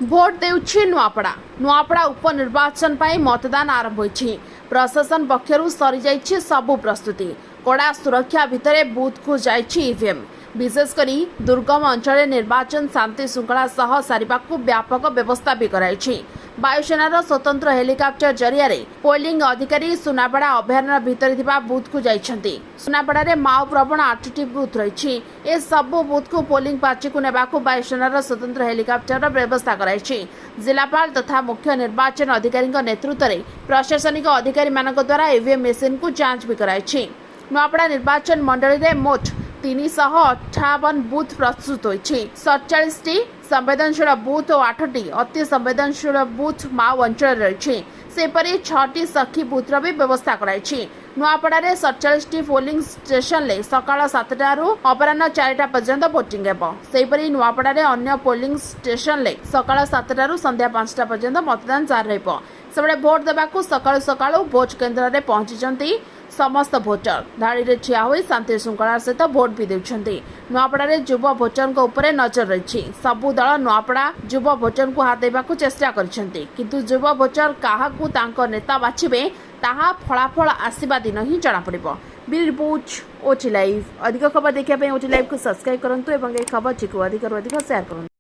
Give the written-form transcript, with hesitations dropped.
Vote देउछि Nuapada उपनिर्वाचन पर मतदान आरंभ होइछि। प्रशासन पक्षरु सरी जाइछि सबु प्रस्तुति। कड़ा सुरक्षा भितर बूथ को जाइछि ईवीएम। विशेषकर दुर्गम अंचल निर्वाचन शांति श्रृंखला सह सारिबाकु व्यापक व्यवस्था भी कराइछि। वायुसेनार स्वतंत्र हेलिकॉप्टर जरिया पोलिंग अधिकारी सुनापड़ा अभयारण्य भितर थिबा बूथ को जाइछन्ति। सुनापड़ा माओ प्रवण 8टी बूथ रही। ए सबु बूथ को पोलिंग पार्टी को नेबाकु वायुसेनार स्वतंत्र हेलिकॉप्टर व्यवस्था कराइछि। जिलापाल तथा मुख्य निर्वाचन अधिकारी नेतृत्व में प्रशासनिक अधिकारी द्वारा ईवीएम मेसीन को जांच भी कराइछि। नुआपड़ा निर्वाचन मंडली में मोट 358 बूथ प्रस्तुत होइछि। 47टी संवेदनशील बूथ और 8टी अति संवेदनशील बूथ माओ अंचल रही। सेपरी 6टी सखी बूथर भी व्यवस्था कराइछि। नुआपड़ा 47टी पोलिंग स्टेशन ले सकाळ 7टारू अपराह्न 4टा पर्यंत भोटिंग हेबो। सेपरी नुआपड़ा अन्य पोलिंग स्टेशन ले सकाळ 7टारू संध्या 5टा पर्यंत मतदान जारी रहइबो। सेबडे भोट देबाकू सकाळू भोट केन्द्र रे पहुंची समस्त भोटर धाड़ी रे ठिया होई शांति श्रृंखला सहित भोट भी देउछन्ति। नुआपड़ा युव भोटर उपरे नजर रही। सबु दल नुआपड़ा युव भोटर को हाथ देबाकू चेष्टा करिसेंति, किंतु युव भोटर काहाकू तांको नेता बाछिबे ताहा फलाफल आसीबा दिन ही जणा पड़िबो। Bureau report OTV live. अधिक खबर देखिया पे ओटी लाइव को सब्सक्राइब करंतु एवं ए खबर को अधिक शेयर करंतु।